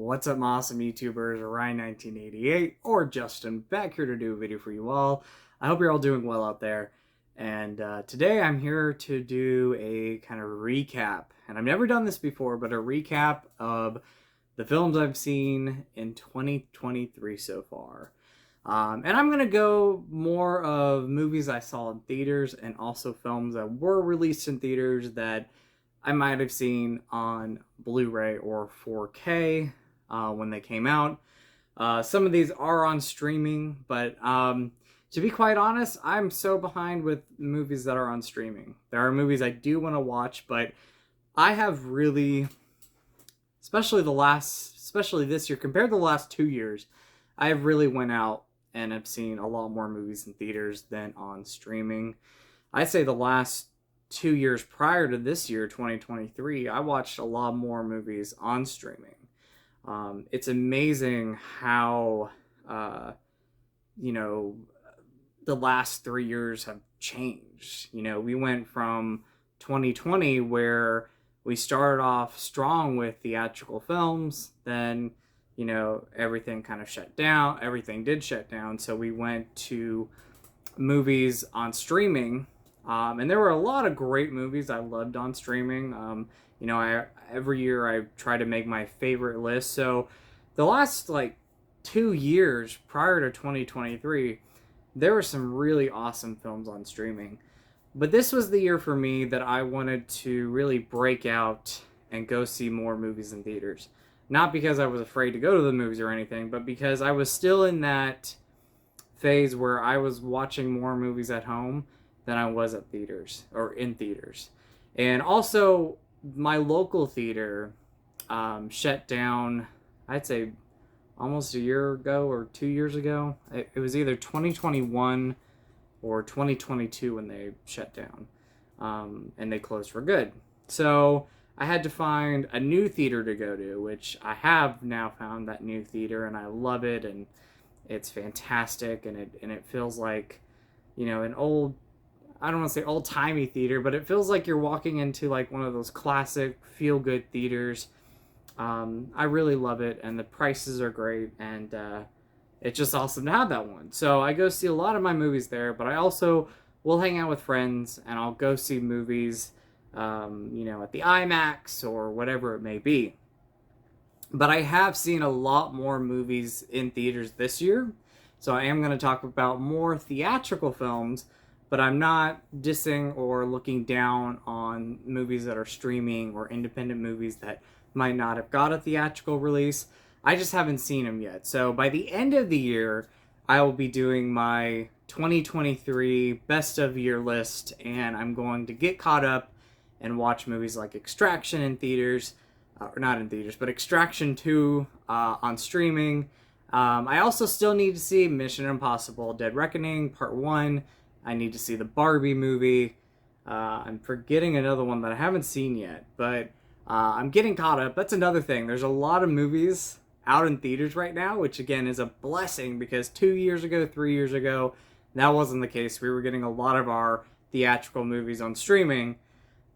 What's up, awesome YouTubers? Ryan1988 or Justin back here to do a video for you all. I hope you're all doing well out there. And today I'm here to do a kind of recap. And I've never done this before, but a recap of the films I've seen in 2023 so far. And I'm going to go more of movies I saw in theaters and also films that were released in theaters that I might have seen on Blu-ray or 4K when they came out. Some of these are on streaming, but to be quite honest, I'm so behind with movies that are on streaming. There are movies I do want to watch, but I have really, especially this year, compared to the last 2 years, I have really went out and have seen a lot more movies in theaters than on streaming. I'd say the last 2 years prior to this year, 2023, I watched a lot more movies on streaming. It's amazing how, the last 3 years have changed. We went from 2020 where we started off strong with theatrical films, then, everything kind of shut down. Everything did shut down. So we went to movies on streaming. And there were a lot of great movies I loved on streaming. Every year I try to make my favorite list. So the last 2 years prior to 2023, there were some really awesome films on streaming. But this was the year for me that I wanted to really break out and go see more movies in theaters. Not because I was afraid to go to the movies or anything, but because I was still in that phase where I was watching more movies at home than I was at theaters or in theaters. And also my local theater shut down, I'd say almost a year ago or 2 years ago. It was either 2021 or 2022 when they shut down, and they closed for good. So I had to find a new theater to go to, which I have now found that new theater, and I love it, and it's fantastic, and it feels like, an old, I don't want to say old-timey theater, but it feels like you're walking into one of those classic feel-good theaters. I really love it, and the prices are great, and it's just awesome to have that one. So I go see a lot of my movies there, but I also will hang out with friends, and I'll go see movies, at the IMAX or whatever it may be. But I have seen a lot more movies in theaters this year, so I am going to talk about more theatrical films, but I'm not dissing or looking down on movies that are streaming or independent movies that might not have got a theatrical release. I just haven't seen them yet. So by the end of the year, I will be doing my 2023 best of year list, and I'm going to get caught up and watch movies like Extraction in theaters, or not in theaters, but Extraction 2 on streaming. I also still need to see Mission Impossible Dead Reckoning Part 1. I need to see the Barbie movie. I'm forgetting another one that I haven't seen yet, but I'm getting caught up. That's another thing. There's a lot of movies out in theaters right now, which again is a blessing because 2 years ago, 3 years ago, that wasn't the case. We were getting a lot of our theatrical movies on streaming,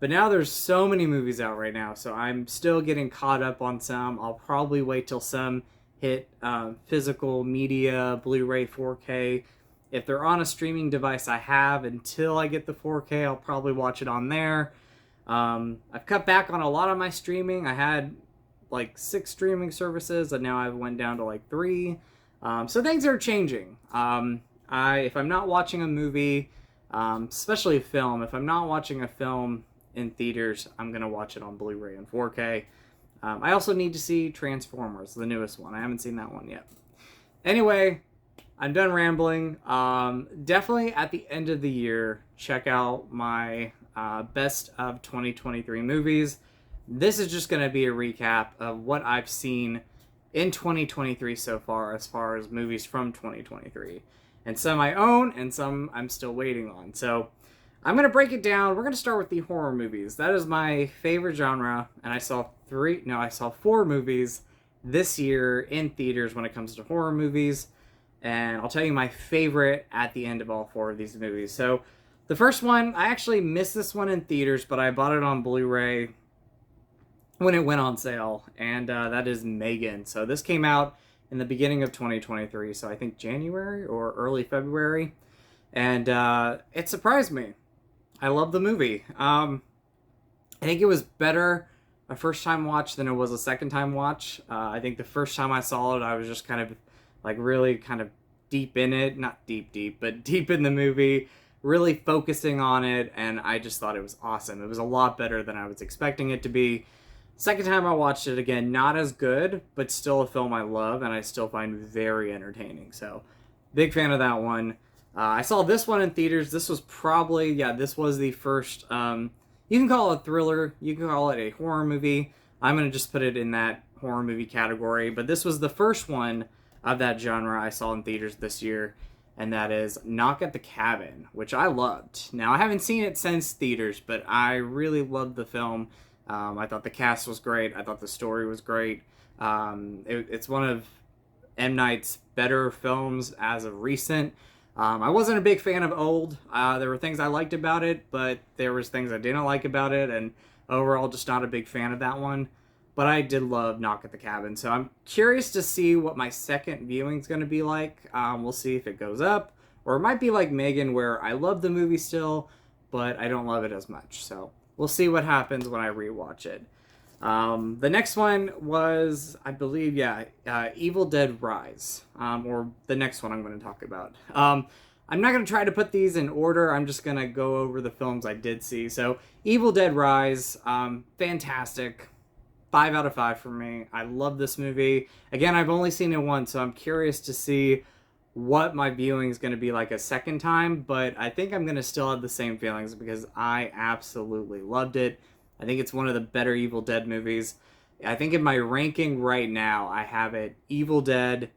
but now there's so many movies out right now, so I'm still getting caught up on some. I'll probably wait till some hit physical media, Blu-ray, 4K. If they're on a streaming device I have, until I get the 4K, I'll probably watch it on there. I've cut back on a lot of my streaming. I had 6 streaming services, and now I've went down to 3. So things are changing. If I'm not watching a movie, especially a film, if I'm not watching a film in theaters, I'm going to watch it on Blu-ray and 4K. I also need to see Transformers, the newest one. I haven't seen that one yet. Anyway, I'm done rambling. Definitely at the end of the year, check out my best of 2023 movies. This is just going to be a recap of what I've seen in 2023 so far as movies from 2023. And some I own and some I'm still waiting on. So I'm going to break it down. We're going to start with the horror movies. That is my favorite genre, and I saw 4 movies this year in theaters when it comes to horror movies. And I'll tell you my favorite at the end of all 4 of these movies. So the first one, I actually missed this one in theaters, but I bought it on Blu-ray when it went on sale, and that is Megan. So this came out in the beginning of 2023, so I think January or early February, and it surprised me. I love the movie. I think it was better a first time watch than it was a second time watch. I think the first time I saw it, I was just kind of like really kind of deep in it, not deep, deep, but deep in the movie, really focusing on it, and I just thought it was awesome. It was a lot better than I was expecting it to be. Second time I watched it again, not as good, but still a film I love and I still find very entertaining. So, big fan of that one. I saw this one in theaters. This was probably, yeah, this was the first, you can call it a thriller, you can call it a horror movie. I'm going to just put it in that horror movie category, but this was the first one of that genre I saw in theaters this year, and that is Knock at the Cabin, which I loved. Now, I haven't seen it since theaters, but I really loved the film. I thought the cast was great. I thought the story was great. It's one of M. Night's better films as of recent. I wasn't a big fan of Old. There were things I liked about it, but there was things I didn't like about it, and overall just not a big fan of that one. But I did love Knock at the Cabin, so I'm curious to see what my second viewing is going to be like. We'll see if it goes up, or it might be like Megan, where I love the movie still, but I don't love it as much. So we'll see what happens when I rewatch it. The next one was, I believe, Evil Dead Rise, or the next one I'm going to talk about. I'm not going to try to put these in order. I'm just going to go over the films I did see. So, Evil Dead Rise, fantastic. 5 out of 5 for me. I love this movie. Again, I've only seen it once, so I'm curious to see what my viewing is going to be like a second time, but I think I'm going to still have the same feelings because I absolutely loved it. I think it's one of the better Evil Dead movies. I think in my ranking right now, I have it Evil Dead,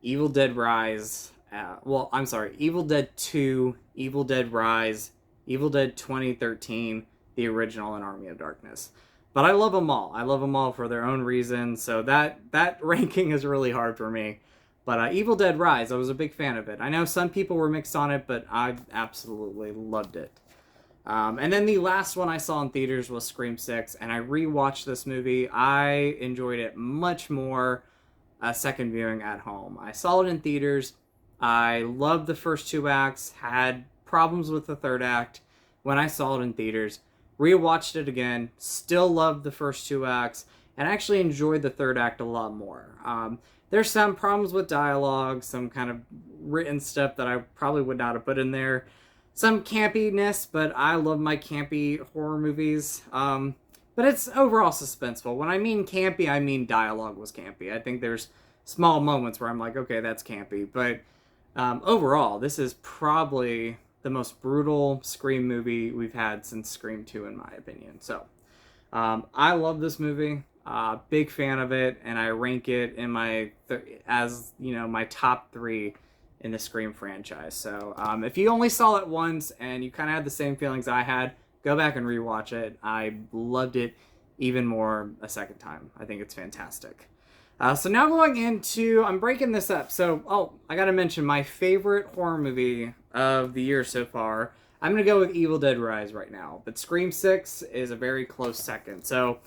Evil Dead Rise, Evil Dead 2, Evil Dead Rise, Evil Dead 2013, the original, and Army of Darkness. But I love them all. I love them all for their own reasons, so that ranking is really hard for me. But Evil Dead Rise, I was a big fan of it. I know some people were mixed on it, but I absolutely loved it. And then the last one I saw in theaters was Scream 6, and I rewatched this movie. I enjoyed it much more a second viewing at home. I saw it in theaters. I loved the first 2 acts, had problems with the third act when I saw it in theaters. Rewatched it again, still loved the first 2 acts, and actually enjoyed the third act a lot more. There's some problems with dialogue, some kind of written stuff that I probably would not have put in there. Some campiness, but I love my campy horror movies. But it's overall suspenseful. When I mean campy, I mean dialogue was campy. I think there's small moments where I'm like, okay, that's campy. But overall, this is probably the most brutal Scream movie we've had since Scream 2, in my opinion. So, I love this movie. Big fan of it, and I rank it in my my top 3 in the Scream franchise. So, if you only saw it once and you kind of had the same feelings I had, go back and rewatch it. I loved it even more a second time. I think it's fantastic. So now going into, I'm breaking this up. So, I gotta mention my favorite horror movie of the year so far. I'm gonna go with Evil Dead Rise right now, but Scream 6 is a very close second. So,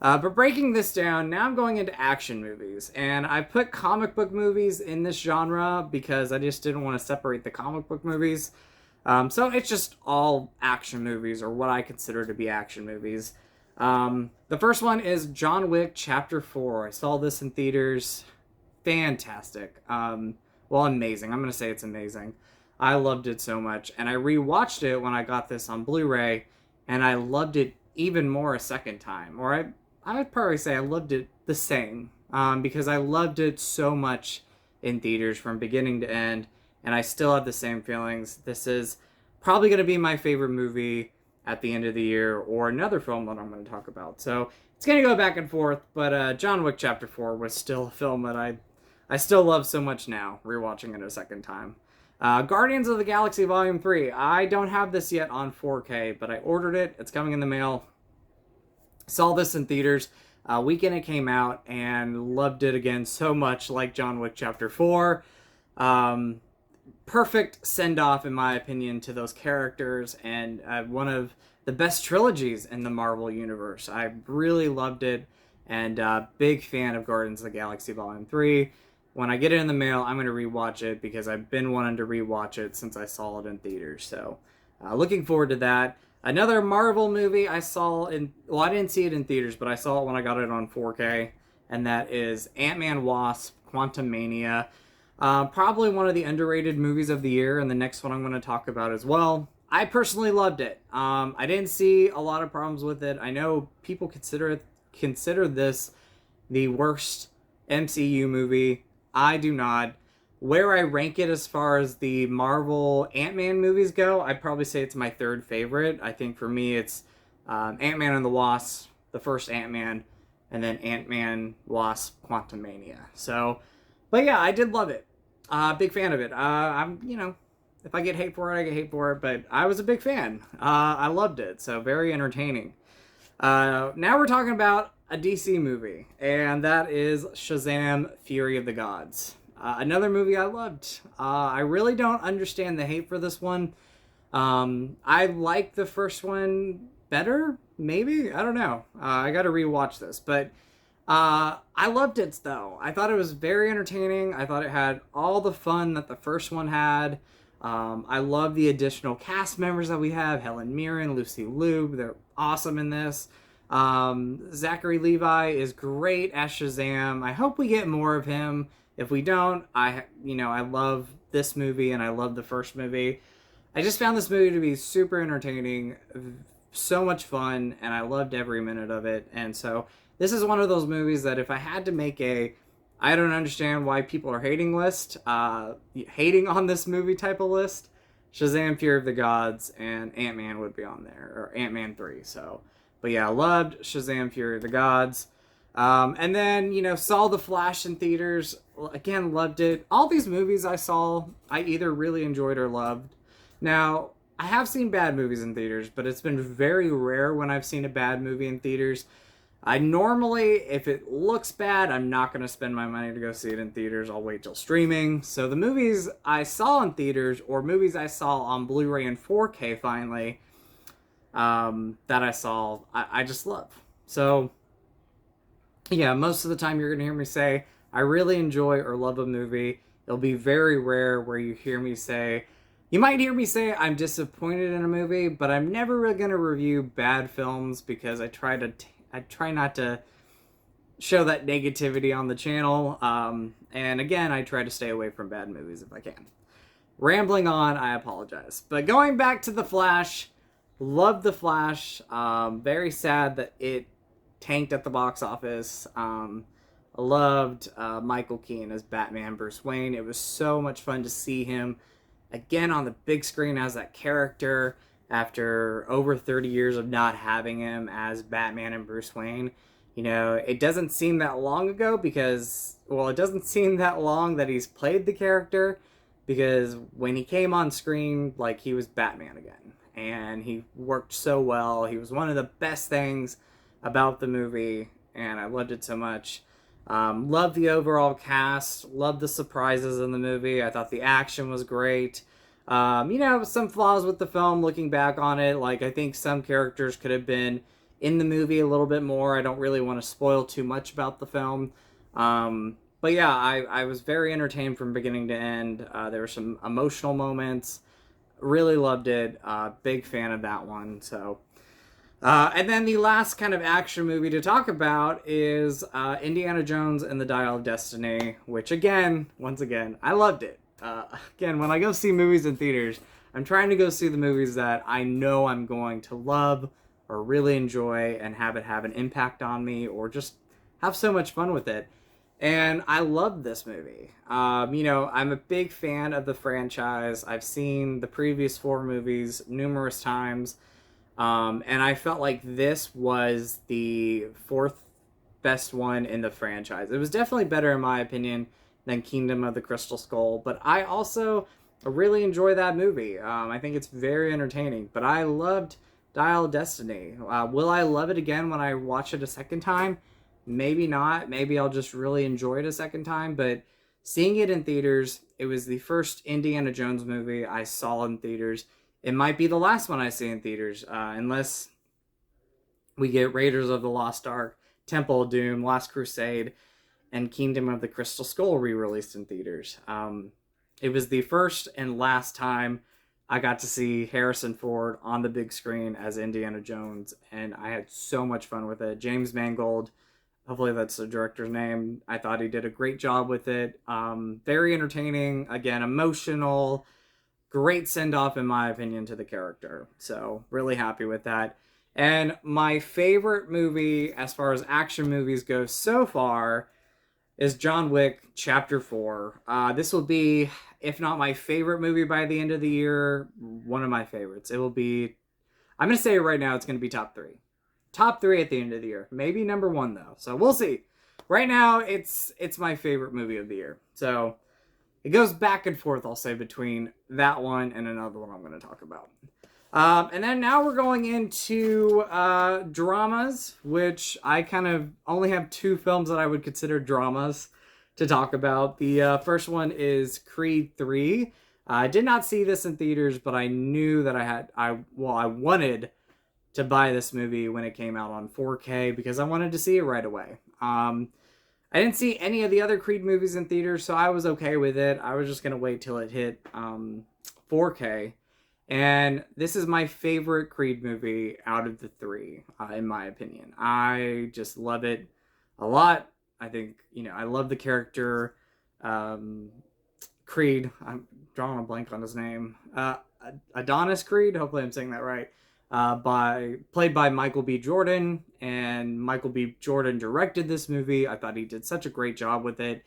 but breaking this down, now I'm going into action movies, and I put comic book movies in this genre because I just didn't want to separate the comic book movies. So it's just all action movies, or what I consider to be action movies. The first one is John Wick Chapter 4. I saw this in theaters. Fantastic. Amazing. I'm going to say it's amazing. I loved it so much, and I rewatched it when I got this on Blu-ray, and I loved it even more a second time. Or I would probably say I loved it the same, because I loved it so much in theaters from beginning to end, and I still have the same feelings. This is probably going to be my favorite movie at the end of the year, or another film that I'm going to talk about. So it's going to go back and forth, but John Wick Chapter 4 was still a film that I still love so much now, rewatching it a second time. Guardians of the Galaxy Volume 3. I don't have this yet on 4K, but I ordered it. It's coming in the mail. Saw this in theaters weekend it came out, and loved it again so much, like John Wick Chapter 4. Perfect send-off, in my opinion, to those characters, and one of the best trilogies in the Marvel Universe. I really loved it, and big fan of Guardians of the Galaxy Volume 3. When I get it in the mail, I'm going to rewatch it because I've been wanting to rewatch it since I saw it in theaters. So, looking forward to that. Another Marvel movie I saw well, I didn't see it in theaters, but I saw it when I got it on 4K, and that is Ant-Man Wasp Quantumania. Probably one of the underrated movies of the year, and the next one I'm going to talk about as well. I personally loved it. I didn't see a lot of problems with it. I know people consider this the worst MCU movie. I do not. Where I rank it as far as the Marvel Ant-Man movies go, I'd probably say it's my third favorite. I think for me it's Ant-Man and the Wasp, the first Ant-Man, and then Ant-Man Wasp Quantumania. So, but yeah, I did love it. Big fan of it. If I get hate for it, I get hate for it, but I was a big fan. I loved it, so very entertaining. Now we're talking about a DC movie, and that is Shazam! Fury of the Gods. Another movie I loved. I really don't understand the hate for this one. I like the first one better, maybe? I don't know. I gotta rewatch this, but I loved it though. I thought it was very entertaining. I thought it had all the fun that the first one had. I love the additional cast members that we have. Helen Mirren, Lucy Liu, they're awesome in this. Zachary Levi is great as Shazam. I hope we get more of him. If we don't, I love this movie and I love the first movie. I just found this movie to be super entertaining, so much fun, and I loved every minute of it. And so this is one of those movies that if I had to make I don't understand why people are hating hating on this movie type of list, Shazam! Fury of the Gods and Ant-Man would be on there, or Ant-Man 3. So, but yeah, I loved Shazam! Fury of the Gods. And then, saw The Flash in theaters. Again, loved it. All these movies I saw, I either really enjoyed or loved. Now, I have seen bad movies in theaters, but it's been very rare when I've seen a bad movie in theaters. I normally, if it looks bad, I'm not going to spend my money to go see it in theaters. I'll wait till streaming. So the movies I saw in theaters, or movies I saw on Blu-ray and 4K finally, that I saw, I just love. So, yeah, most of the time you're going to hear me say, I really enjoy or love a movie. It'll be very rare where you might hear me say I'm disappointed in a movie, but I'm never really going to review bad films because I try not to show that negativity on the channel. And again, I try to stay away from bad movies if I can. Rambling on, I apologize. But going back to The Flash, loved The Flash. Very sad that it tanked at the box office. Loved Michael Keaton as Batman Bruce Wayne. It was so much fun to see him again on the big screen as that character after over 30 years of not having him as Batman and Bruce Wayne. It doesn't seem that long ago it doesn't seem that long that he's played the character, because when he came on screen, he was Batman again. And he worked so well. He was one of the best things about the movie, and I loved it so much. Loved the overall cast, loved the surprises in the movie. I thought the action was great. Some flaws with the film looking back on it. I think some characters could have been in the movie a little bit more. I don't really want to spoil too much about the film. But yeah, I was very entertained from beginning to end. There were some emotional moments. Really loved it. Big fan of that one. So, and then the last kind of action movie to talk about is Indiana Jones and the Dial of Destiny, which once again, I loved it. Again, when I go see movies in theaters, I'm trying to go see the movies that I know I'm going to love or really enjoy and have it have an impact on me or just have so much fun with it. And I love this movie. I'm a big fan of the franchise. I've seen the previous 4 movies numerous times. And I felt like this was the 4th best one in the franchise. It was definitely better, in my opinion, than Kingdom of the Crystal Skull. But I also really enjoy that movie. I think it's very entertaining. But I loved Dial of Destiny. Will I love it again when I watch it a second time? Maybe not. Maybe I'll just really enjoy it a second time. But seeing it in theaters, it was the first Indiana Jones movie I saw in theaters. it might be the last one I see in theaters, unless we get Raiders of the Lost Ark, Temple of Doom, Last Crusade, and Kingdom of the Crystal Skull re-released in theaters. It was the first and last time I got to see Harrison Ford on the big screen as Indiana Jones, and I had so much fun with it. James Mangold, hopefully that's the director's name. I thought he did a great job with it. Very entertaining, again, emotional, great send off, in my opinion, to the character. So, really happy with that. And my favorite movie, as far as action movies go so far, is John Wick Chapter 4. This will be, if not my favorite movie by the end of the year, one of my favorites. It will be, I'm going to say it right now, it's going to be top three. Top three at the end of the year. Maybe number one, though. So we'll see. Right now, it's my favorite movie of the year. So it goes back and forth, I'll say, between that one and another one I'm going to talk about. And then now we're going into dramas, which I kind of only have two films that I would consider dramas to talk about. The first one is Creed 3. I did not see this in theaters, but I knew that I wanted to buy this movie when it came out on 4K because I wanted to see it right away. I didn't see any of the other Creed movies in theaters, so I was okay with it. I was just going to wait till it hit 4K. And this is my favorite Creed movie out of the three, in my opinion. I just love it a lot. I think, I love the character. Creed, I'm drawing a blank on his name. Adonis Creed, hopefully I'm saying that right. Played by Michael B. Jordan, and Michael B. Jordan directed this movie. I thought he did such a great job with it.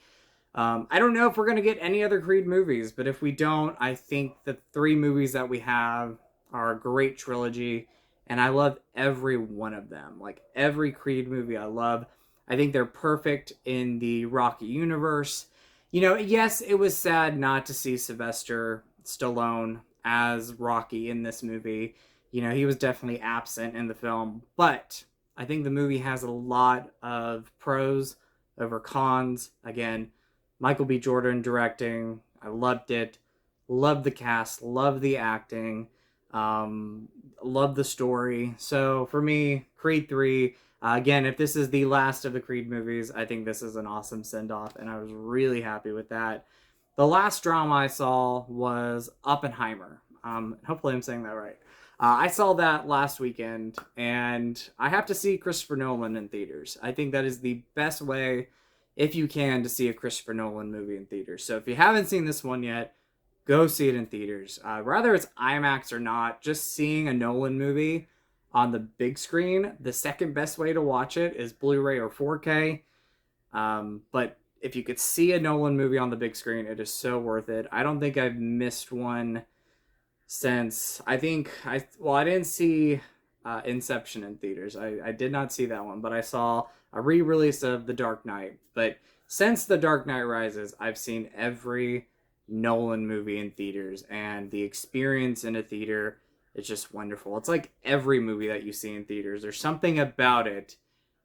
I don't know if we're going to get any other Creed movies, but if we don't, I think the three movies that we have are a great trilogy, and I love every one of them. Like, every Creed movie I love. I think they're perfect in the Rocky universe. Yes, it was sad not to see Sylvester Stallone as Rocky in this movie. He was definitely absent in the film, but I think the movie has a lot of pros over cons. Again, Michael B. Jordan directing. I loved it. Loved the cast. Loved the acting. Loved the story. So for me, Creed 3. Again, if this is the last of the Creed movies, I think this is an awesome send-off, and I was really happy with that. The last drama I saw was Oppenheimer. Hopefully I'm saying that right. I saw that last weekend, and I have to see Christopher Nolan in theaters. I think that is the best way, if you can, to see a Christopher Nolan movie in theaters. So if you haven't seen this one yet, go see it in theaters. Whether it's IMAX or not, just seeing a Nolan movie on the big screen, the second best way to watch it is Blu-ray or 4K. But if you could see a Nolan movie on the big screen, it is so worth it. I don't think I've missed one since, I didn't see Inception in theaters. I did not see that one, but I saw a re-release of The Dark Knight. But since The Dark Knight Rises, I've seen every Nolan movie in theaters, and the experience in a theater is just wonderful. It's like every movie that you see in theaters. There's something about it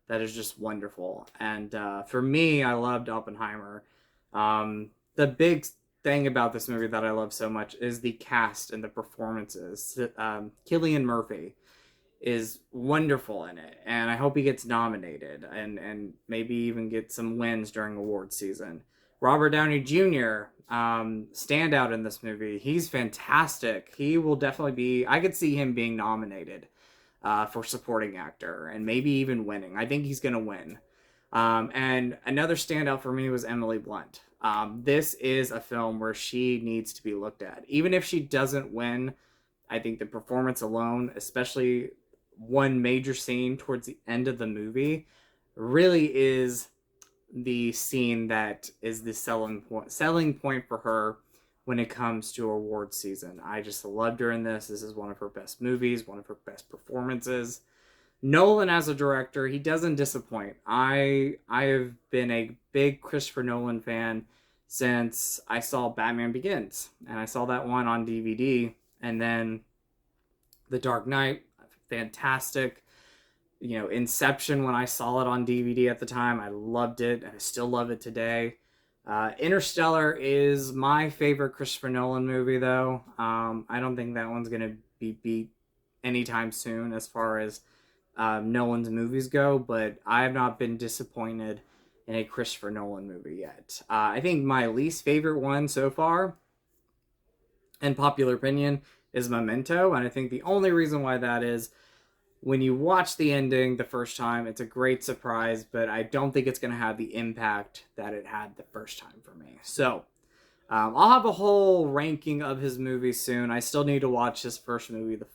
that is just wonderful. And for me, I loved Oppenheimer. The big thing about this movie that I love so much is the cast and the performances. Cillian Murphy is wonderful in it, and I hope he gets nominated and maybe even get some wins during award season. Robert Downey Jr., standout in this movie. He's fantastic. He will definitely be, I could see him being nominated for supporting actor and maybe even winning. I think he's going to win. And another standout for me was Emily Blunt. This is a film where she needs to be looked at. Even if she doesn't win, I think the performance alone, especially one major scene towards the end of the movie, really is the scene that is the selling point for her when it comes to award season. I just loved her in this. This is one of her best movies, one of her best performances. Nolan as a director, he doesn't disappoint. I have been a big Christopher Nolan fan since I saw Batman Begins, and I saw that one on DVD, and then The Dark Knight, fantastic. Inception, when I saw it on DVD at the time, I loved it, and I still love it today. Interstellar is my favorite Christopher Nolan movie, though. I don't think that one's going to be beat anytime soon as far as Nolan's movies go, but I have not been disappointed in a Christopher Nolan movie yet. I think my least favorite one so far, in popular opinion, is Memento, and I think the only reason why that is when you watch the ending the first time, it's a great surprise, but I don't think it's going to have the impact that it had the first time for me. So, I'll have a whole ranking of his movies soon. I still need to watch his first movie the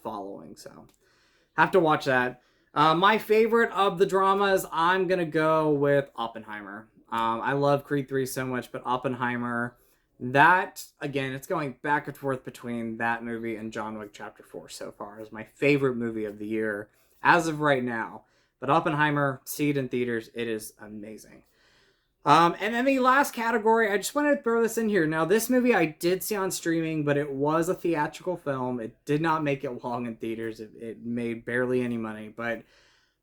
following, so have to watch that. My favorite of the dramas, I'm going to go with Oppenheimer. I love Creed 3 so much, but Oppenheimer, that, again, it's going back and forth between that movie and John Wick Chapter 4 so far is my favorite movie of the year as of right now. But Oppenheimer, see it in theaters, it is amazing. And then the last category, I just wanted to throw this in here. Now, this movie I did see on streaming, but it was a theatrical film. It did not make it long in theaters. It made barely any money. But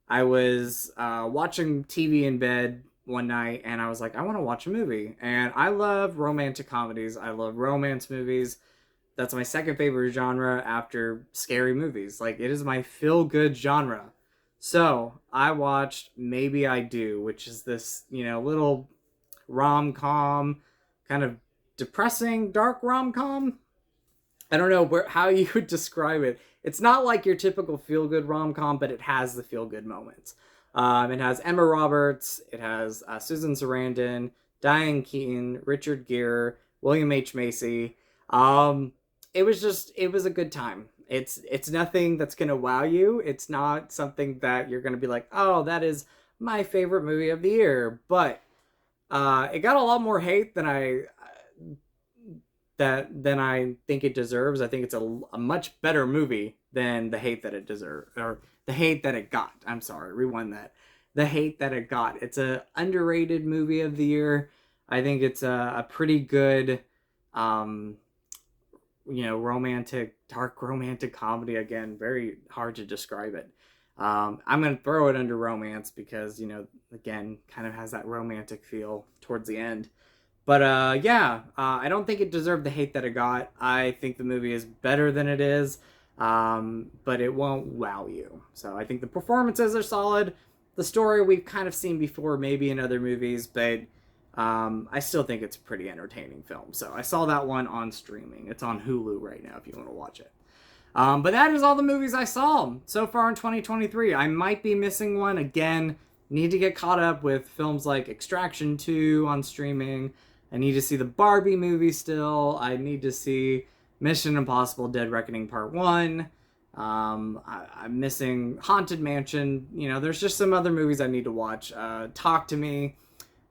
I was watching TV in bed one night, and I was like, I want to watch a movie. And I love romantic comedies. I love romance movies. That's my second favorite genre after scary movies. Like, it is my feel-good genre. So, I watched Maybe I Do, which is this, little rom-com, kind of depressing, dark rom-com. I don't know how you would describe it. It's not like your typical feel-good rom-com, but it has the feel-good moments. It has Emma Roberts, it has Susan Sarandon, Diane Keaton, Richard Gere, William H. Macy. It was a good time. It's nothing that's gonna wow you. It's not something that you're gonna be like, oh, that is my favorite movie of the year. But it got a lot more hate than I think it deserves. I think it's a much better movie than the hate that it deserved, or the hate that it got. I'm sorry, rewind that. The hate that it got. It's a underrated movie of the year. I think it's a pretty good, dark romantic comedy. Again, very hard to describe it. I'm going to throw it under romance because, again, kind of has that romantic feel towards the end. But I don't think it deserved the hate that it got. I think the movie is better than it is, but it won't wow you. So I think the performances are solid. The story we've kind of seen before, maybe in other movies, but I still think it's a pretty entertaining film. So I saw that one on streaming. It's on Hulu right now if you want to watch it. But that is all the movies I saw so far in 2023. I might be missing one. Again, need to get caught up with films like Extraction 2 on streaming. I need to see the Barbie movie still. I need to see Mission Impossible Dead Reckoning Part 1. I'm missing Haunted Mansion. There's just some other movies I need to watch. Talk to Me.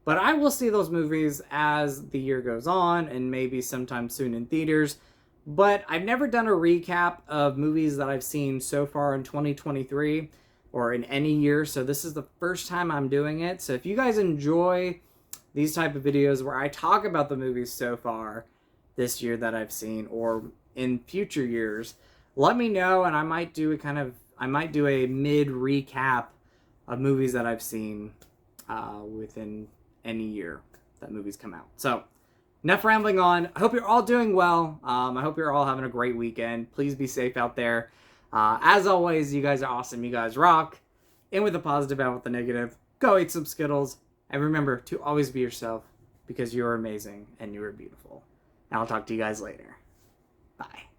But I will see those movies as the year goes on and maybe sometime soon in theaters. But I've never done a recap of movies that I've seen so far in 2023 or in any year. So this is the first time I'm doing it. So if you guys enjoy these type of videos where I talk about the movies so far this year that I've seen or in future years, let me know, and I might do a mid recap of movies that I've seen within any year that movies come out. So enough rambling on. I hope you're all doing well. I hope you're all having a great weekend. Please be safe out there. As always, you guys are awesome. You guys rock. In with the positive, out with the negative. Go eat some Skittles. And remember to always be yourself because you're amazing and you're beautiful. And I'll talk to you guys later. Bye.